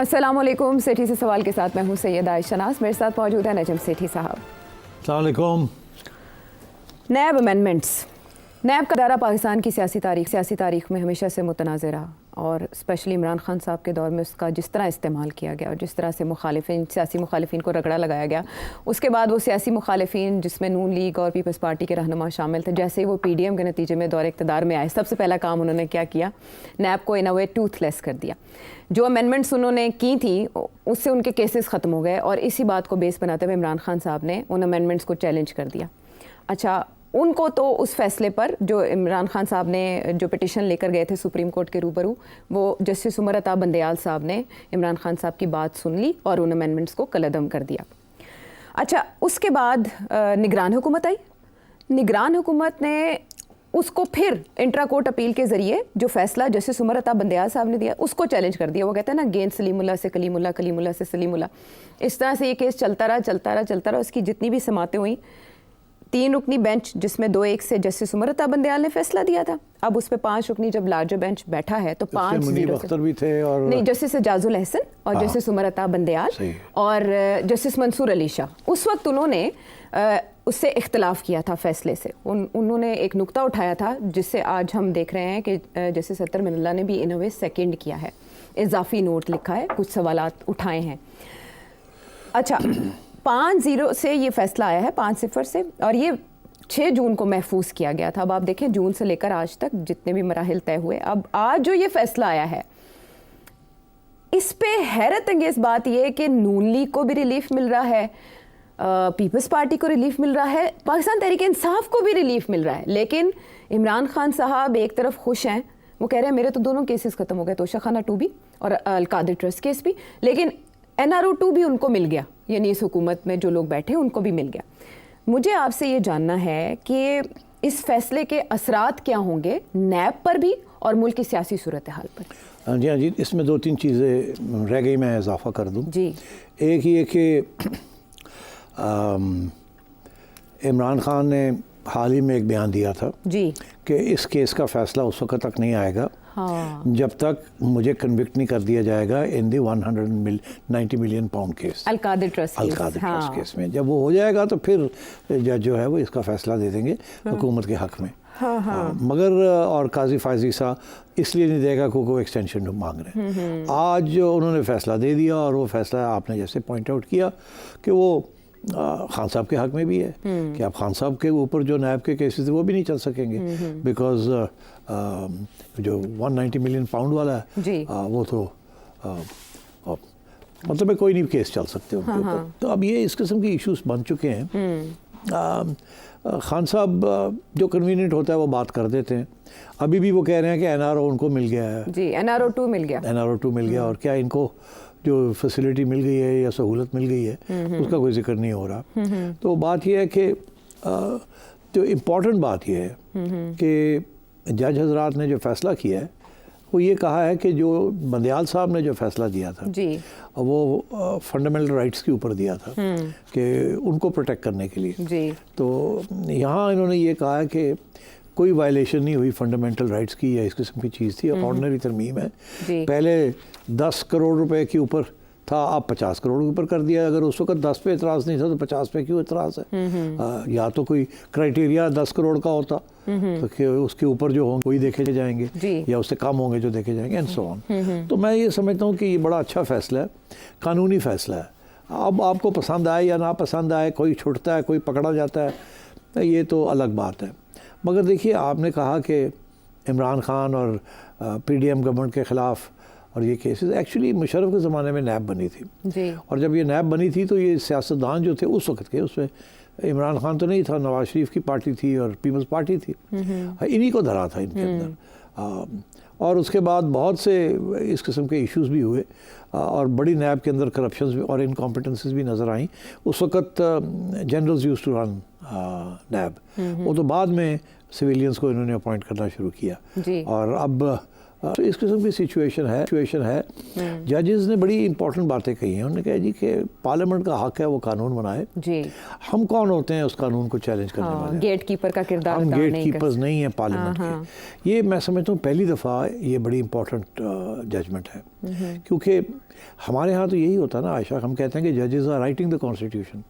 अस्सलाम वालेकुम। सेठी से सवाल के साथ मैं हूँ सैयद आयशा नाज। मेरे साथ मौजूद है नजम सेठी साहब। अस्सलाम वालेकुम। नैब अमेंडमेंट्स, नैब का दायरा पाकिस्तान की सियासी तारीख में हमेशा से मुतनाज़ रहा और स्पेशली इमरान खान साहब के दौर में उसका जिस तरह इस्तेमाल किया गया और जिस तरह से सियासी मुखालिफिन को रगड़ा लगाया गया, उसके बाद वो सियासी मुखालिफिन जिसमें नून लीग और पीपल्स पार्टी के रहनुमा शामिल थे, जैसे ही वो PDM के नतीजे में दौर इक़्तिदार में आए, सबसे पहला काम उन्होंने क्या किया, नैब को इन अ वे टूथलेस कर दिया। जो अमेंडमेंट्स उन्होंने की थी उससे उनके केसेस ख़त्म हो गए और इसी बात को बेस बनाते हुए इमरान खान साहब ने उन अमेंडमेंट्स को चैलेंज कर दिया। अच्छा, उनको तो उस फैसले पर जो इमरान खान साहब ने जो पिटिशन लेकर गए थे सुप्रीम कोर्ट के रूबरू, वो जस्टिस उमर अता बंदयाल साहब ने इमरान खान साहब की बात सुन ली और उन अमेंडमेंट्स को कलअदम कर दिया। अच्छा, उसके बाद निगरान हुकूमत आई। निगरान हुकूमत ने उसको फिर इंट्रा कोर्ट अपील के ज़रिए जो फैसला जस्टिस उमर अता बंदयाल साहब ने दिया उसको चैलेंज कर दिया। वो कहते हैं ना, गेंद सलीमुल्लाह से कलीमुल्लाह, कलीमुल्लाह से सलीमुल्लाह। इस तरह से ये केस चलता रहा। उसकी जितनी भी समातें हुई, 3 रुकनी बेंच जिसमें 2-1 से जस्टिस उमर अता बंदयाल ने फैसला दिया था। अब उस पर 5 रुकनी जब लार्जर बेंच बैठा है तो 5-0 भी थे और नहीं, जस्टिस एजाजुल अहसन और जस्टिस उमर अता बंदयाल और जस्टिस मंसूर अली शाह, उस वक्त उन्होंने उससे इख्तलाफ किया था फैसले से। उन्होंने एक नुक्ता उठाया था जिससे आज हम देख रहे हैं कि जस्टिस अतर मिनल्ला ने भी इन अ वे सेकेंड किया है, इजाफी नोट लिखा है, कुछ सवालात उठाए हैं। अच्छा, 5-0 से ये फैसला आया है, 5-0 से, और ये 6 जून को महफूज किया गया था। अब आप देखें, जून से लेकर आज तक जितने भी मराहिल तय हुए, अब आज जो ये फैसला आया है, इस पे हैरत अंगेज बात यह है कि नून लीग को भी रिलीफ मिल रहा है, पीपल्स पार्टी को रिलीफ मिल रहा है, पाकिस्तान तहरीक इंसाफ को भी रिलीफ मिल रहा है। लेकिन इमरान खान साहब एक तरफ खुश हैं, वो कह रहे हैं मेरे तो दोनों केसेस ख़त्म हो गए, तोशाखाना 2 भी और अलकादिर ट्रस्ट केस भी, लेकिन NRO 2 भी उनको मिल गया, यानी इस हुकूमत में जो लोग बैठे उनको भी मिल गया। मुझे आपसे ये जानना है कि इस फैसले के असरात क्या होंगे नैब पर भी और मुल्क की सियासी सूरत हाल पर। हाँ जी, इसमें 2-3 चीज़ें रह गई, मैं इजाफा कर दूँ जी। एक ये कि इमरान खान ने हाल ही में एक बयान दिया था जी कि इस केस का फैसला उस वक्त तक नहीं आएगा जब तक मुझे कन्विक्ट नहीं कर दिया जाएगा इन दी 190 million pound case, Al-Qadir trust case में। जब वो हो जाएगा तो फिर जज जो है वो इसका फैसला दे देंगे हुकूमत के हक़ में। मगर और काजी फायजी सा इसलिए नहीं देगा क्योंकि वो एक्सटेंशन मांग रहे हैं। आज उन्होंने फैसला दे दिया और वो फैसला आपने जैसे पॉइंट आउट किया कि वो खान साहब के हक़ में भी है कि आप खान साहब के ऊपर जो नैब के केसेस थे वो भी नहीं चल सकेंगे, बिकॉज जो 190 मिलियन पाउंड वाला है वो तो मतलब में कोई नहीं केस चल सकते उनके ऊपर। तो अब ये इस किस्म के इश्यूज बन चुके हैं। खान साहब जो कन्वीनियंट होता है वो बात कर देते हैं। अभी भी वो कह रहे हैं कि NRO उनको मिल गया है जी, NRO 2 मिल गया और क्या इनको जो फैसिलिटी मिल गई है या सहूलत मिल गई है उसका कोई जिक्र नहीं हो रहा। तो बात यह है कि जो इम्पोर्टेंट बात यह है कि जज हजरात ने जो फ़ैसला किया है वो ये कहा है कि जो बंदयाल साहब ने जो फ़ैसला दिया था जी, वो फंडामेंटल राइट्स के ऊपर दिया था कि उनको प्रोटेक्ट करने के लिए जी। तो यहाँ इन्होंने ये कहा है कि कोई वायलेशन नहीं हुई फंडामेंटल राइट्स की या इस किस्म की चीज़ थी, ऑर्डिनरी तरमीम है। पहले 10 करोड़ रुपए के ऊपर था, अब 50 करोड़ के ऊपर कर दिया। अगर उस वक्त 10 पे एतराज़ नहीं था तो 50 पे क्यों एतराज़ है? या तो कोई क्राइटेरिया 10 करोड़ का होता तो उसके ऊपर जो होंगे वही देखे जाएंगे या उससे कम होंगे जो देखे जाएंगे एंड सो ऑन। तो मैं ये समझता हूँ कि ये बड़ा अच्छा फ़ैसला है, कानूनी फ़ैसला है। अब आपको पसंद आए या ना पसंद आए, कोई छुटता है कोई पकड़ा जाता है, ये तो अलग बात है। मगर देखिए, आपने कहा कि इमरान खान और PDM गवर्नमेंट के ख़िलाफ़ और ये केसेस, एक्चुअली मुशर्रफ के ज़माने में नैब बनी थी जी। और जब ये नैब बनी थी तो ये सियासतदान जो थे उस वक्त के, उसमें इमरान खान तो नहीं था, नवाज शरीफ की पार्टी थी और पीपल्स पार्टी थी, इन्हीं को धरा था इनके अंदर। और उसके बाद बहुत से इस किस्म के इश्यूज़ भी हुए और बड़ी नैब के अंदर करप्शंस भी और इनकॉम्पिटेंसीज भी नज़र आई। उस वक्त जनरल्स यूज्ड टू रन नैब, वो तो बाद में सिविलियंस को इन्होंने अपॉइंट करना शुरू किया। और अब तो इस किस्म की सिचुएशन है। जजेस ने बड़ी इंपॉर्टेंट बातें कही हैं। उन्होंने कहा जी कि पार्लियामेंट का हक है वो कानून बनाए जी। हम कौन होते हैं उस कानून को चैलेंज करने वाले? गेट कीपर का किरदार हम गेट कीपर्स नहीं है पार्लियामेंट के। ये मैं समझता हूँ पहली दफ़ा ये बड़ी इंपॉर्टेंट जजमेंट है, क्योंकि हमारे यहाँ तो यही होता है ना आयशा, हम कहते हैं कि जजेस आर राइटिंग द कॉन्स्टिट्यूशन।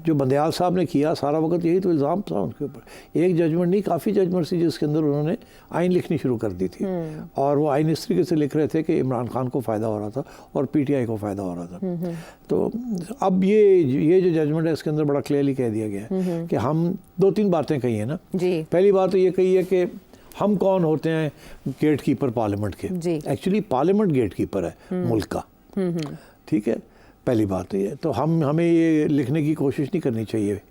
जो बंदयाल साहब ने किया सारा वक्त यही तो इल्ज़ाम था उनके ऊपर। एक जजमेंट नहीं, काफ़ी जजमेंट थी जिसके अंदर उन्होंने आइन लिखनी शुरू कर दी थी, और वो आइन इस तरीके से लिख रहे थे कि इमरान खान को फ़ायदा हो रहा था और PTI को फ़ायदा हो रहा था। तो अब ये जो जजमेंट है इसके अंदर बड़ा क्लियरली कह दिया गया है कि हम 2-3 बातें कही है ना। पहली बात तो ये कही है कि हम कौन होते हैं गेट कीपर पार्लियामेंट के। एक्चुअली पार्लियामेंट गेट कीपर है मुल्क का, ठीक है, पहली बात तो ये। तो हमें ये लिखने की कोशिश नहीं करनी चाहिए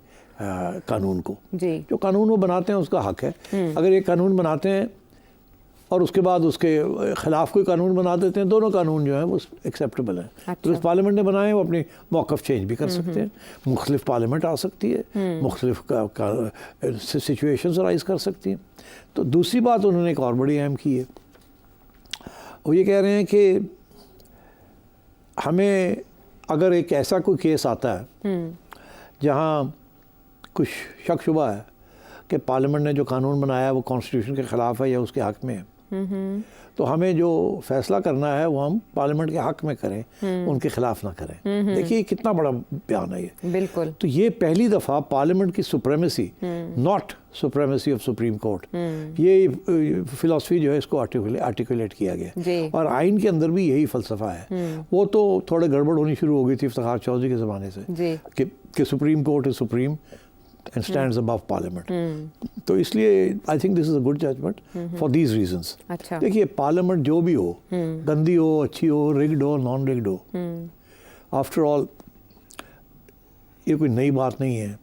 कानून को। जो कानून वो बनाते हैं उसका हक है। अगर ये कानून बनाते हैं और उसके बाद उसके ख़िलाफ़ कोई कानून बना देते हैं, दोनों कानून जो हैं वो एक्सेप्टेबल हैं। अच्छा। तो इस पार्लियामेंट ने बनाए वो अपनी मौक़िफ़ चेंज भी कर सकते हैं, मुख्तलिफ पार्लियामेंट आ सकती है, मुख्तलिफ सिचुएशंस राइज कर सकती हैं। तो दूसरी बात उन्होंने एक और बड़ी अहम की है, वो ये कह रहे हैं कि हमें अगर एक ऐसा कोई केस आता है जहाँ कुछ शक शुबा है कि पार्लियामेंट ने जो कानून बनाया है वो कॉन्स्टिट्यूशन के ख़िलाफ़ है या उसके हक़ में है, तो हमें जो फैसला करना है वो हम पार्लियामेंट के हक़ में करें, उनके ख़िलाफ़ ना करें। देखिए कितना बड़ा बयान है ये। बिल्कुल। तो ये पहली दफ़ा पार्लियामेंट की supremacy, not supremacy of supreme court, ये फिलॉसफी जो है इसको आर्टिकुलेट किया गया, और आइन के अंदर भी यही फ़लसफ़ा है। वो तो थोड़े गड़बड़ होनी शुरू हो गई थी इफ्तिखार चौधरी के ज़माने से कि supreme court is supreme and stands above parliament. तो इसलिए I think this is a good judgment for these reasons. अच्छा। देखिए पार्लियामेंट जो भी हो, गंदी हो, अच्छी हो, रिग्ड हो, नॉन रिग्ड हो, आफ्टर ऑल ये कोई नई बात नहीं है।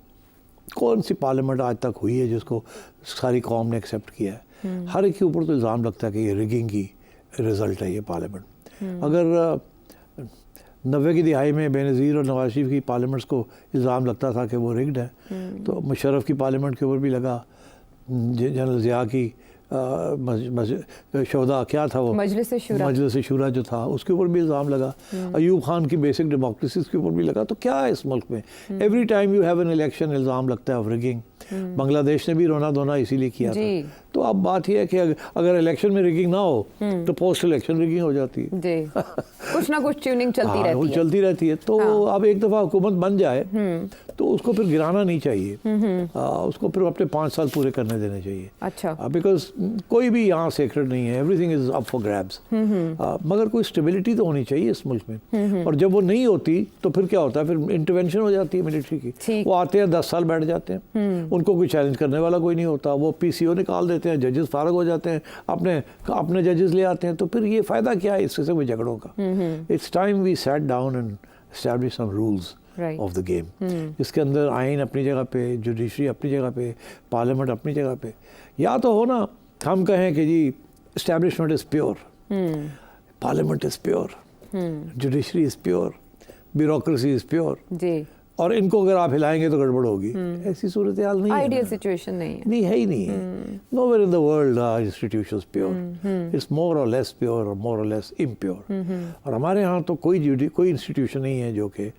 कौन सी पार्लियामेंट आज तक हुई है जिसको सारी कौम ने एक्सेप्ट किया है? हर एक के ऊपर तो इल्ज़ाम लगता है कि ये रिगिंग की रिजल्ट है ये पार्लियामेंट। अगर 90 की दिहाई में बेनज़ीर और नवाज शरीफ की पार्लियामेंट्स को इल्ज़ाम लगता था कि वो रिग्ड है, तो मुशर्रफ की पार्लियामेंट के ऊपर भी लगा, जनरल ज़िया की शोदा क्या था वो, मजलिस शूरा जो था उसके ऊपर भी इल्ज़ाम लगा, अयूब खान की बेसिक डेमोक्रेसी के ऊपर भी लगा। तो क्या है इस मुल्क में, every time you have an election इल्ज़ाम लगता है ऑफ रिगिंग। बांग्लादेश ने भी रोना धोना इसीलिए किया था। तो अब बात यह है कि अगर इलेक्शन में रिगिंग ना हो तो पोस्ट इलेक्शन रिगिंग हो जाती है। कुछ ना कुछ ट्यूनिंग चलती रहती है। तो अब एक दफ़ा हुकूमत बन जाए तो उसको फिर गिराना नहीं चाहिए, उसको फिर अपने 5 साल पूरे करने देने चाहिए। अच्छा। बिकॉज कोई भी यहाँ सेक्रेट नहीं है, everything is up for grabs. मगर कोई स्टेबिलिटी तो होनी चाहिए इस मुल्क में, और जब वो नहीं होती तो फिर क्या होता है, फिर इंटरवेंशन हो जाती है मिलिट्री की। वो आते हैं 10 साल बैठ जाते हैं, उनको कोई चैलेंज करने वाला कोई नहीं होता, वो PCO निकाल देते हैं, जजेस फारग हो जाते हैं, अपने जजेस ले आते हैं। तो फिर ये फ़ायदा क्या है इससे कोई झगड़ों का? It's time we sat down and establish some rules of the game. इसके अंदर आइन अपनी जगह पे, जुडिशरी अपनी जगह पे, पार्लियामेंट अपनी जगह पे। या तो हो ना हम कहें कि जी establishment is pure, parliament is pure, judiciary is pure, bureaucracy is pure, और इनको अगर आप हिलाएंगे तो गड़बड़ होगी। ऐसी सूरत हाल नहीं है, आइडियल सिचुएशन नहीं है ही नहीं है। Nowhere in the world are institutions pure, it's more or less pure और मोर और लेस इम्प्योर। और हमारे यहाँ तो कोई इंस्टीट्यूशन नहीं है जो कि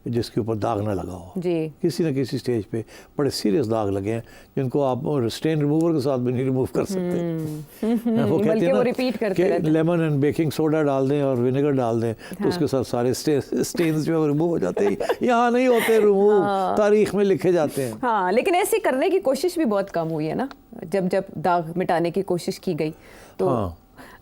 जिसके ऊपर दाग ना लगा हो। किसी न किसी स्टेज पे बड़े सीरियस दाग लगे हैं जिनको आप स्टेन रिमूवर के साथ भी नहीं रिमूव कर सकते। वो कहते हैं ना कि लेमन एंड बेकिंग सोडा डाल दें और विनेगर डाल दें तो उसके साथ सारे स्टेन्स जो है रिमूव हो जाते हैं। यहाँ नहीं होते रिमूव, तारीख में लिखे जाते हैं। हाँ, लेकिन ऐसे करने की कोशिश भी बहुत कम हुई है ना। जब दाग मिटाने की कोशिश की गई तो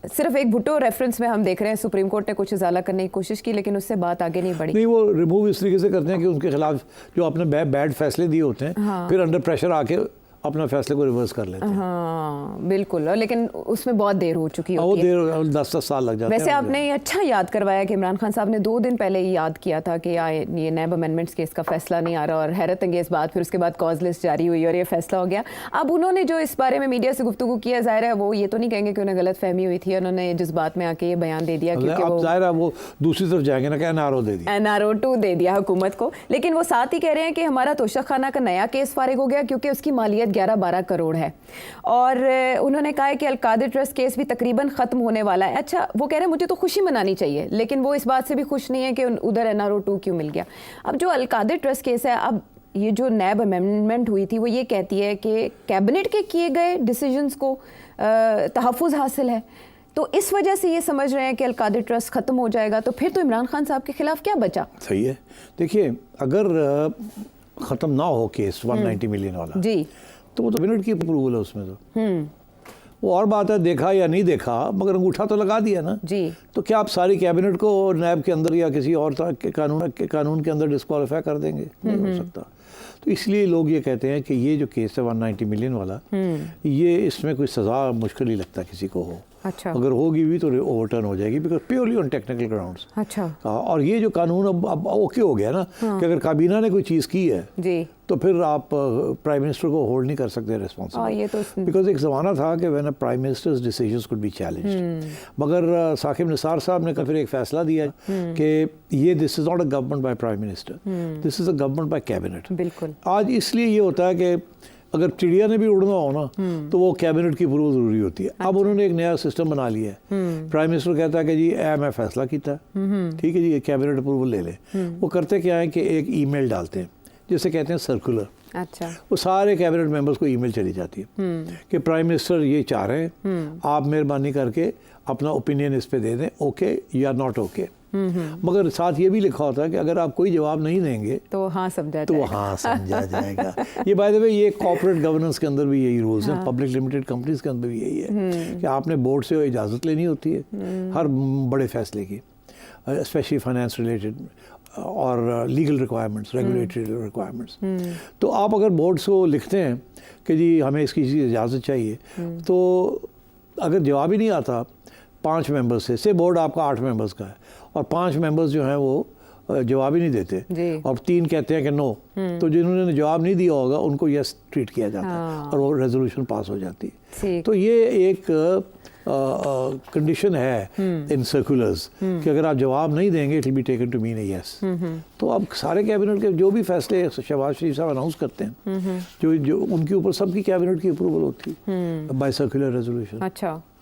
सिर्फ एक भुट्टो रेफरेंस में हम देख रहे हैं सुप्रीम कोर्ट ने कुछ इजाला करने की कोशिश की, लेकिन उससे बात आगे नहीं बढ़ी। नहीं, वो रिमूव इस तरीके से करते हैं कि उनके खिलाफ जो आपने बैड फैसले दिए होते हैं, फिर अंडर प्रेशर आके अपना फैसले को रिवर्स कर लेते हैं। हाँ बिल्कुल, लेकिन उसमें बहुत देर हो चुकी होती है। वो देर 10 साल लग जाते हैं। वैसे आपने ये अच्छा याद करवाया कि इमरान खान साहब ने 2 दिन पहले ही याद किया था कि ये नैब अमेंडमेंट्स केस का फैसला नहीं आ रहा, और हैरत अंगेज बात, फिर उसके बाद कॉज लिस्ट जारी हुई और ये फैसला हो गया। अब उन्होंने जो इस बारे में मीडिया से गुफ्तगू किया, जाहिर है वो ये तो नहीं कहेंगे कि उन्हें गलत फहमी हुई थी, उन्होंने जिस बात में आके ये बयान दे दिया क्योंकि जाहिर है वो दूसरी तरफ जाएंगे ना कि NRO दे दिया, NRO 2 दे दिया हुकूमत को। लेकिन वो साथ ही कह रहे हैं कि हमारा तोशक खाना का नया केस फारिग हो गया क्योंकि उसकी मालियत 11-12 करोड़ है, और उन्होंने कहा है कि अलकादिर ट्रस्ट केस भी तकरीबन ख़त्म होने वाला है। अच्छा, वो कह रहे हैं मुझे तो खुशी मनानी चाहिए, लेकिन वो इस बात से भी खुश नहीं है कि उधर NRO 2 क्यों मिल गया। अब जो अलकादिर ट्रस्ट केस है, अब ये जो नैब अमेंडमेंट हुई थी वो ये कहती है कि कैबिनेट के किए गए डिसीजंस को तहफ़्फ़ुज़ हासिल है, तो इस वजह से ये समझ रहे हैं कि अल-कादिर ट्रस्ट ख़त्म हो जाएगा, तो फिर तो इमरान खान साहब के खिलाफ क्या बचा? सही है। देखिए, अगर ख़त्म ना हो केस 190 मिलियन वाला जी, तो वो तो कैबिनेट की अप्रूवल है उसमें। तो वो और बात है देखा या नहीं देखा, मगर अंगूठा तो लगा दिया ना जी। तो क्या आप सारी कैबिनेट को नैब के अंदर या किसी और के कानून के अंदर डिस्क्वालीफाई कर देंगे? नहीं हो सकता। तो इसलिए लोग ये कहते हैं कि ये जो केस है 190 मिलियन वाला, ये इसमें कोई सज़ा मुश्किल ही लगता किसी को हो। अच्छा। अगर होगी भी तो ओवरटर्न हो जाएगी, because purely on technical grounds. अच्छा। और ये जो कानून अब ओके हो गया ना कि अगर काबीना ने कोई चीज़ की है जी, तो फिर आप प्राइम मिनिस्टर को होल्ड नहीं कर सकते रिस्पॉन्सिबल। ये तो बिकॉज एक ज़माना था कि when a prime ministers decisions could be challenged, मगर साकिब निसार साहब ने फिर एक फैसला दिया कि ये this is not a government by prime minister, this is a government by cabinet. बिल्कुल। आज इसलिए ये होता है कि अगर चिड़िया ने भी उड़ना हो ना तो वो कैबिनेट की अप्रूवल ज़रूरी होती है। अब उन्होंने एक नया सिस्टम बना लिया है। प्राइम मिनिस्टर कहता है कि जी मैं फैसला किया, ठीक है जी, कैबिनेट अप्रूवल ले लें। वो करते क्या है कि एक ईमेल डालते हैं जिसे कहते हैं सर्कुलर। अच्छा। वो सारे कैबिनेट मेंबर्स को ईमेल चली जाती है कि प्राइम मिनिस्टर ये चाह रहे हैं, आप मेहरबानी करके अपना ओपिनियन इस पे दे दें, ओके या नॉट ओके। मगर साथ ये भी लिखा होता है कि अगर आप कोई जवाब नहीं देंगे तो हाँ समझा तो हाँ समझा जाएगा। ये बाय द वे ये कॉर्पोरेट गवर्नेंस के अंदर भी यही रूल्स हैं, पब्लिक लिमिटेड कंपनीज के अंदर भी यही है कि आपने बोर्ड से इजाज़त लेनी होती है हर बड़े फैसले की, स्पेशली फाइनेंस रिलेटेड और लीगल रिक्वायरमेंट्स, रेगुलेटरी रिक्वायरमेंट्स। तो आप अगर बोर्ड को लिखते हैं कि जी हमें इसकी इजाज़त चाहिए, तो अगर जवाब ही नहीं आता 5 मेंबर्स से बोर्ड आपका 8 मेंबर्स का है और 5 मेंबर्स जो हैं वो जवाब ही नहीं देते और 3 कहते हैं कि नो, तो जिन्होंने जवाब नहीं दिया होगा उनको यस ट्रीट किया जाता है और वो रेजोल्यूशन पास हो जाती है। तो ये एक कंडीशन है इन सर्कुलर्स कि अगर आप जवाब नहीं देंगे it will be taken to mean yes. तो अब सारे कैबिनेट के जो भी फैसले शहबाज शरीफ साहब अनाउंस करते हैं जो उनके ऊपर सबकी कैबिनेट की अप्रूवल होती है बाय सर्कुलर रेजोल्यूशन। अच्छा।